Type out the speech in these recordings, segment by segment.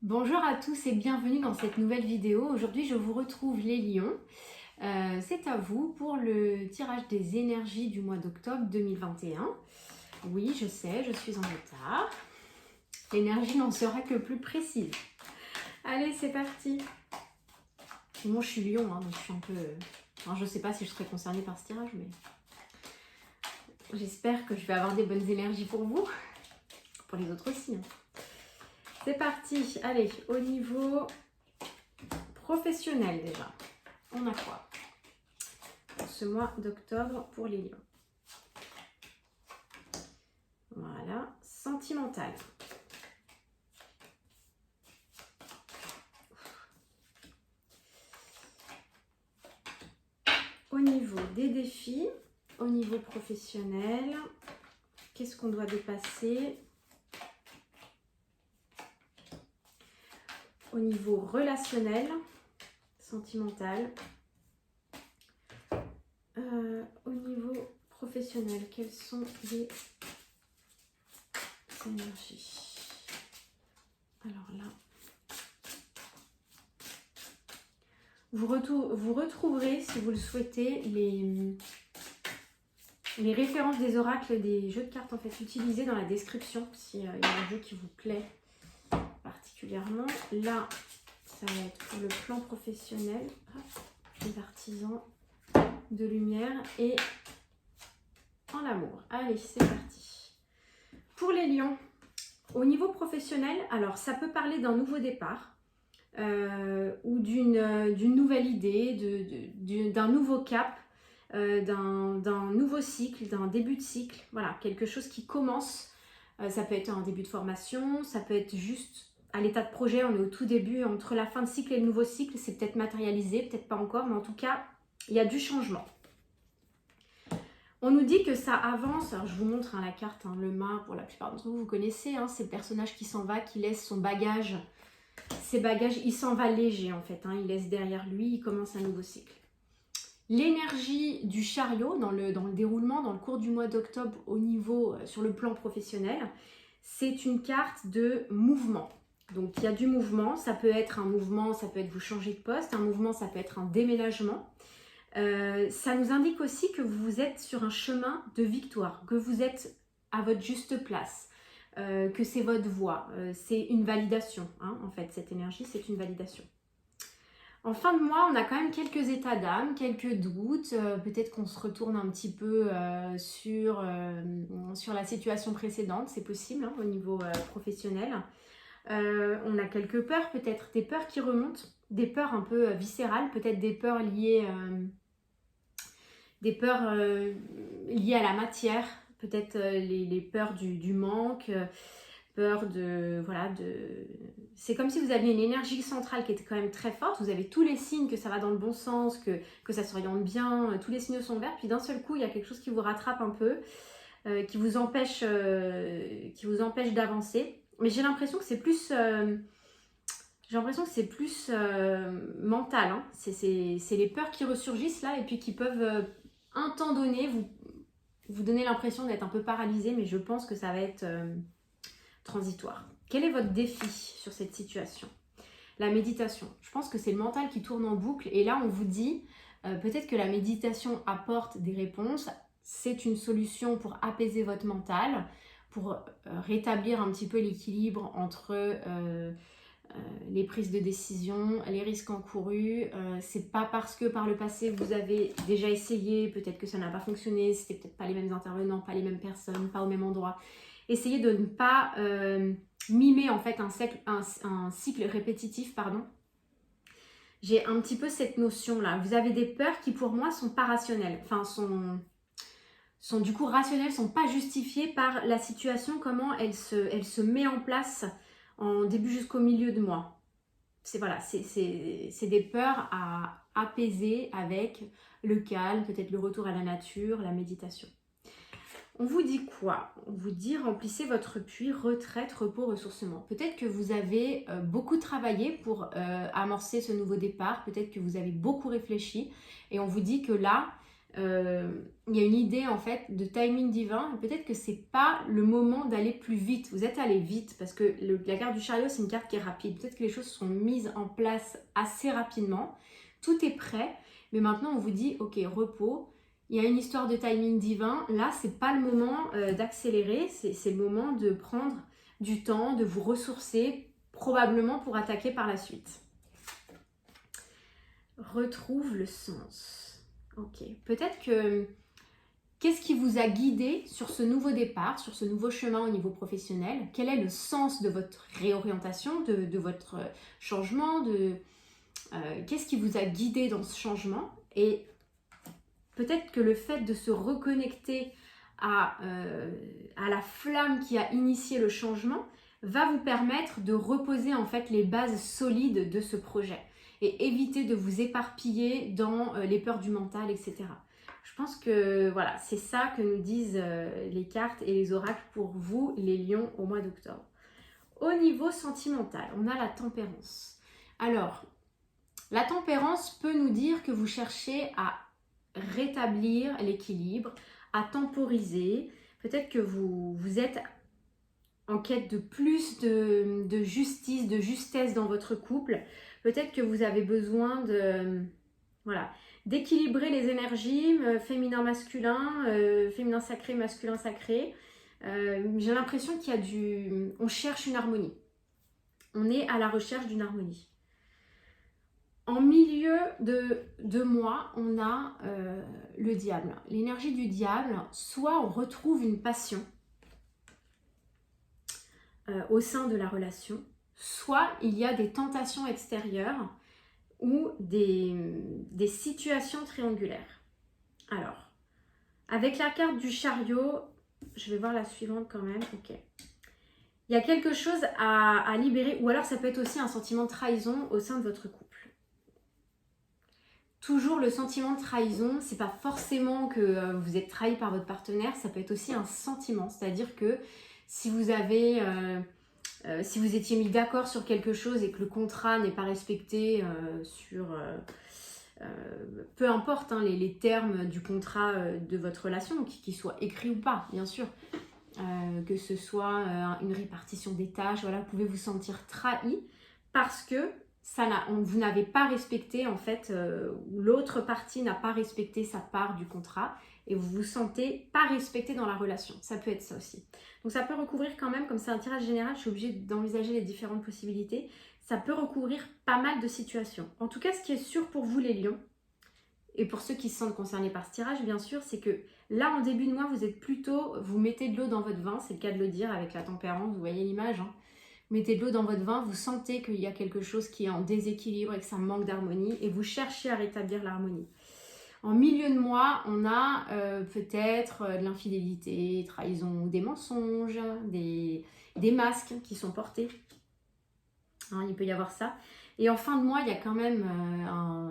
Bonjour à tous et bienvenue dans cette nouvelle vidéo. Aujourd'hui, je vous retrouve les lions. C'est à vous pour le tirage des énergies du mois d'octobre 2021. Oui, je sais, je suis en retard. L'énergie n'en sera que plus précise. Allez, c'est parti. Moi, je suis lion, donc je suis un peu... Enfin, je ne sais pas si je serai concernée par ce tirage, mais j'espère que je vais avoir des bonnes énergies pour vous. Pour les autres aussi. C'est parti. Allez, au niveau professionnel déjà, on a quoi pour ce mois d'octobre pour les lions? Voilà, sentimental. Au niveau des défis, au niveau professionnel, qu'est-ce qu'on doit dépasser? Au niveau relationnel, sentimental. Au niveau professionnel, quelles sont les énergies? Alors là, vous retrouverez, si vous le souhaitez, les références des oracles des jeux de cartes en fait utilisés dans la description, s'il y a un jeu qui vous plaît particulièrement. Là, ça va être pour le plan professionnel. Hop, les artisans de lumière et en amour. Allez, c'est parti. Pour les lions, au niveau professionnel, alors ça peut parler d'un nouveau départ ou d'une nouvelle idée, d'un nouveau cap, d'un nouveau cycle, d'un début de cycle. Voilà, quelque chose qui commence. Ça peut être un début de formation, ça peut être juste à l'état de projet, on est au tout début, entre la fin de cycle et le nouveau cycle, c'est peut-être matérialisé, peut-être pas encore, mais en tout cas, il y a du changement. On nous dit que ça avance, alors je vous montre la carte, le mât, pour la plupart d'entre vous, vous connaissez, c'est le personnage qui s'en va, qui laisse son bagage, ses bagages, il s'en va léger en fait, il laisse derrière lui, il commence un nouveau cycle. L'énergie du chariot dans le déroulement, dans le cours du mois d'octobre au niveau, sur le plan professionnel, c'est une carte de mouvement. Donc il y a du mouvement, ça peut être un mouvement, ça peut être vous changer de poste, un mouvement, ça peut être un déménagement. Ça nous indique aussi que vous êtes sur un chemin de victoire, que vous êtes à votre juste place, que c'est votre voie, c'est une validation, en fait, cette énergie, c'est une validation. En fin de mois, on a quand même quelques états d'âme, quelques doutes, peut-être qu'on se retourne un petit peu sur la situation précédente, c'est possible au niveau professionnel. On a quelques peurs, peut-être des peurs qui remontent, des peurs un peu viscérales, peut-être des peurs liées à la matière, peut-être les peurs du manque, peur de... Voilà, c'est comme si vous aviez une énergie centrale qui était quand même très forte, vous avez tous les signes que ça va dans le bon sens, que ça s'oriente bien, tous les signaux sont verts, puis d'un seul coup, il y a quelque chose qui vous rattrape un peu, qui vous empêche d'avancer. Mais j'ai l'impression que c'est plus... mental, c'est les peurs qui ressurgissent là et puis qui peuvent un temps donné vous donner l'impression d'être un peu paralysé, mais je pense que ça va être transitoire. Quel est votre défi sur cette situation? La méditation. Je pense que c'est le mental qui tourne en boucle et là on vous dit peut-être que la méditation apporte des réponses, c'est une solution pour apaiser votre mental, pour rétablir un petit peu l'équilibre entre les prises de décision, les risques encourus. C'est pas parce que par le passé vous avez déjà essayé, peut-être que ça n'a pas fonctionné, c'était peut-être pas les mêmes intervenants, pas les mêmes personnes, pas au même endroit. Essayez de ne pas mimer en fait un cycle répétitif, pardon. J'ai un petit peu cette notion là. Vous avez des peurs qui pour moi sont pas rationnelles, enfin sont du coup rationnelles, sont pas justifiées par la situation, comment elle se met en place en début jusqu'au milieu de mois. C'est voilà, c'est des peurs à apaiser avec le calme, peut-être le retour à la nature, la méditation. On vous dit quoi? On vous dit remplissez votre puits, retraite, repos, ressourcement. Peut-être que vous avez beaucoup travaillé pour amorcer ce nouveau départ, peut-être que vous avez beaucoup réfléchi et on vous dit que là, il y a une idée en fait de timing divin. Peut-être que c'est pas le moment d'aller plus vite. Vous êtes allé vite parce que la carte du chariot, c'est une carte qui est rapide. Peut-être que les choses sont mises en place assez rapidement. Tout est prêt, mais maintenant on vous dit ok, repos. Il y a une histoire de timing divin. Là, c'est pas le moment d'accélérer. C'est le moment de prendre du temps, de vous ressourcer, probablement pour attaquer par la suite. Retrouve le sens. Ok. Peut-être que qu'est-ce qui vous a guidé sur ce nouveau départ, sur ce nouveau chemin au niveau professionnel? Quel est le sens de votre réorientation, de votre changement, qu'est-ce qui vous a guidé dans ce changement? Et peut-être que le fait de se reconnecter à la flamme qui a initié le changement va vous permettre de reposer en fait les bases solides de ce projet et éviter de vous éparpiller dans les peurs du mental, etc. Je pense que voilà, c'est ça que nous disent les cartes et les oracles pour vous, les lions, au mois d'octobre. Au niveau sentimental, on a la tempérance. Alors, la tempérance peut nous dire que vous cherchez à rétablir l'équilibre, à temporiser. Peut-être que vous êtes en quête de plus de justice, de justesse dans votre couple. Peut-être que vous avez besoin d'équilibrer les énergies féminin-masculin, féminin-sacré, masculin-sacré. J'ai l'impression qu'il y a on cherche une harmonie. On est à la recherche d'une harmonie. En milieu de mois, on a le diable. L'énergie du diable, soit on retrouve une passion au sein de la relation, soit il y a des tentations extérieures ou des situations triangulaires. Alors, avec la carte du chariot, je vais voir la suivante quand même, ok. Il y a quelque chose à libérer, ou alors ça peut être aussi un sentiment de trahison au sein de votre couple. Toujours le sentiment de trahison, c'est pas forcément que vous êtes trahi par votre partenaire, ça peut être aussi un sentiment, c'est-à-dire que si vous avez, si vous étiez mis d'accord sur quelque chose et que le contrat n'est pas respecté peu importe hein, les termes du contrat de votre relation, qu'il soit écrit ou pas, bien sûr, que ce soit une répartition des tâches, voilà, vous pouvez vous sentir trahi parce que vous n'avez pas respecté en fait, l'autre partie n'a pas respecté sa part du contrat et vous vous sentez pas respecté dans la relation. Ça peut être ça aussi. Donc ça peut recouvrir quand même, comme c'est un tirage général, je suis obligée d'envisager les différentes possibilités. Ça peut recouvrir pas mal de situations. En tout cas, ce qui est sûr pour vous les lions, et pour ceux qui se sentent concernés par ce tirage, bien sûr, c'est que là, en début de mois, vous mettez de l'eau dans votre vin, c'est le cas de le dire avec la tempérance, vous voyez l'image, hein. Mettez de l'eau dans votre vin, vous sentez qu'il y a quelque chose qui est en déséquilibre et que ça manque d'harmonie et vous cherchez à rétablir l'harmonie. En milieu de mois, on a peut-être de l'infidélité, trahison, des mensonges, des masques qui sont portés. Hein, il peut y avoir ça. Et en fin de mois, il y a quand même,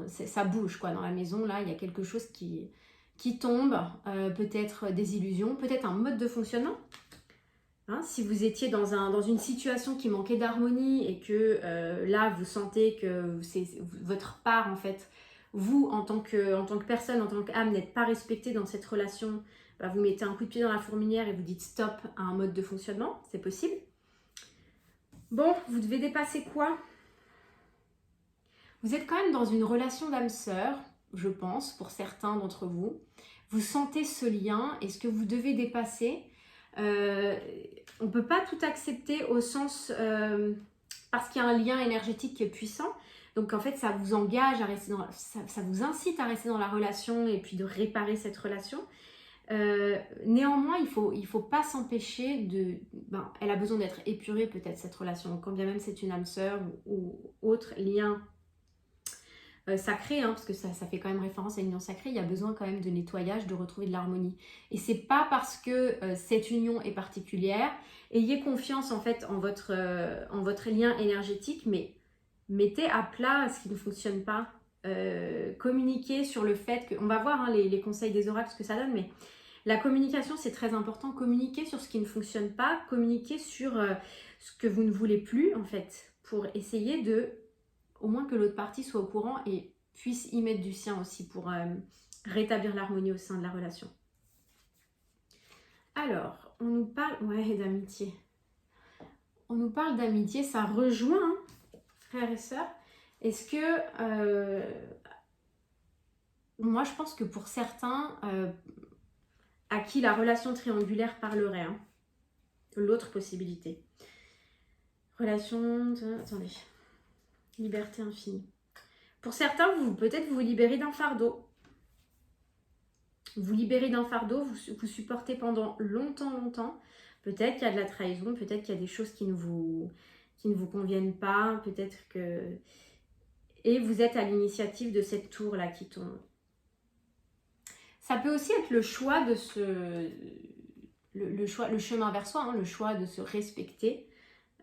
ça bouge quoi dans la maison, là, il y a quelque chose qui tombe, peut-être des illusions, peut-être un mode de fonctionnement. Hein, si vous étiez dans une situation qui manquait d'harmonie et que là, vous sentez que c'est votre part, en fait, vous, en tant que personne, en tant qu'âme, n'êtes pas respecté dans cette relation, bah, vous mettez un coup de pied dans la fourmilière et vous dites stop à un mode de fonctionnement, c'est possible. Bon, vous devez dépasser quoi? Vous êtes quand même dans une relation d'âme sœur, je pense, pour certains d'entre vous. Vous sentez ce lien et ce que vous devez dépasser. On ne peut pas tout accepter au sens parce qu'il y a un lien énergétique qui est puissant. Donc en fait, ça vous engage à rester ça vous incite à rester dans la relation et puis de réparer cette relation. Néanmoins, il faut pas s'empêcher elle a besoin d'être épurée peut-être cette relation, quand bien même c'est une âme sœur ou autre lien sacré, hein, parce que ça fait quand même référence à une union sacrée, il y a besoin quand même de nettoyage, de retrouver de l'harmonie. Et c'est pas parce que cette union est particulière, ayez confiance en fait en votre lien énergétique, mais mettez à plat ce qui ne fonctionne pas. Communiquez sur le fait que, on va voir hein, les conseils des oracles, ce que ça donne, mais la communication c'est très important. Communiquez sur ce qui ne fonctionne pas, communiquez sur ce que vous ne voulez plus en fait, pour essayer au moins que l'autre partie soit au courant et puisse y mettre du sien aussi pour rétablir l'harmonie au sein de la relation. Alors, on nous parle d'amitié. On nous parle d'amitié, ça rejoint, hein, frères et sœurs. Est-ce que... moi, je pense que pour certains, à qui la relation triangulaire parlerait, hein, l'autre possibilité. Relation... Attendez. Liberté infinie. Pour certains, peut-être vous libérez d'un fardeau. Vous libérez d'un fardeau, vous supportez pendant longtemps. Peut-être qu'il y a de la trahison, peut-être qu'il y a des choses qui ne vous conviennent pas, peut-être que... Et vous êtes à l'initiative de cette tour-là qui tombe. Ça peut aussi être le choix de le chemin vers soi, hein, le choix de se respecter.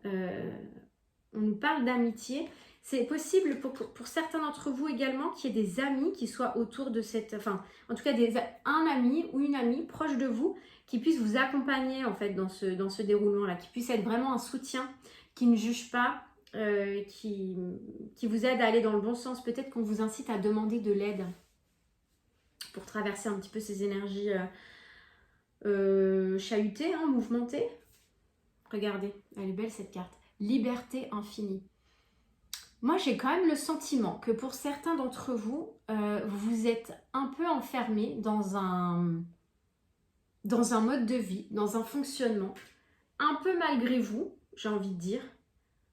On nous parle d'amitié. C'est possible pour certains d'entre vous également qu'il y ait des amis qui soient autour de cette... Enfin, en tout cas, un ami ou une amie proche de vous qui puisse vous accompagner en fait dans ce déroulement-là, qui puisse être vraiment un soutien, qui ne juge pas, qui vous aide à aller dans le bon sens. Peut-être qu'on vous incite à demander de l'aide pour traverser un petit peu ces énergies chahutées, hein, mouvementées. Regardez, elle est belle cette carte. Liberté infinie. Moi, j'ai quand même le sentiment que pour certains d'entre vous, vous êtes un peu enfermés dans un mode de vie, dans un fonctionnement, un peu malgré vous, j'ai envie de dire.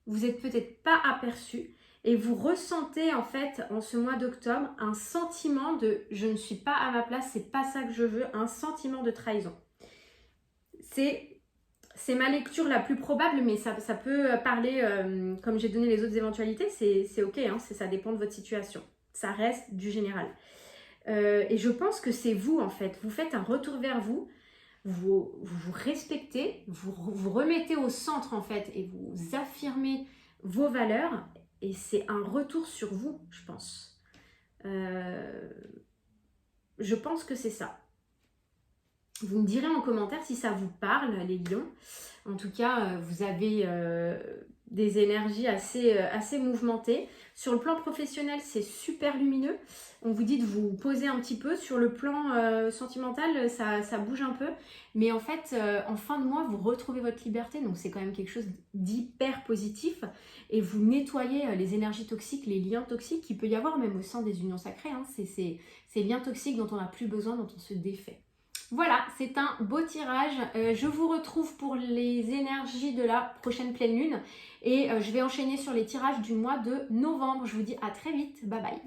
Vous n'êtes peut-être pas aperçu et vous ressentez en fait, en ce mois d'octobre, un sentiment de « je ne suis pas à ma place, c'est pas ça que je veux », un sentiment de trahison. C'est ma lecture la plus probable, mais ça peut parler, comme j'ai donné les autres éventualités, c'est ok, hein, ça dépend de votre situation. Ça reste du général. Et je pense que c'est vous, en fait. Vous faites un retour vers vous, vous respectez, vous remettez au centre, en fait, et vous affirmez vos valeurs. Et c'est un retour sur vous, je pense. Je pense que c'est ça. Vous me direz en commentaire si ça vous parle, les lions. En tout cas, vous avez des énergies assez mouvementées. Sur le plan professionnel, c'est super lumineux. On vous dit de vous poser un petit peu. Sur le plan sentimental, ça bouge un peu. Mais en fait, en fin de mois, vous retrouvez votre liberté. Donc, c'est quand même quelque chose d'hyper positif. Et vous nettoyez les énergies toxiques, les liens toxiques qu'il peut y avoir même au sein des unions sacrées. Hein. C'est ces liens toxiques dont on n'a plus besoin, dont on se défait. Voilà, c'est un beau tirage. Je vous retrouve pour les énergies de la prochaine pleine lune. Et je vais enchaîner sur les tirages du mois de novembre. Je vous dis à très vite. Bye bye.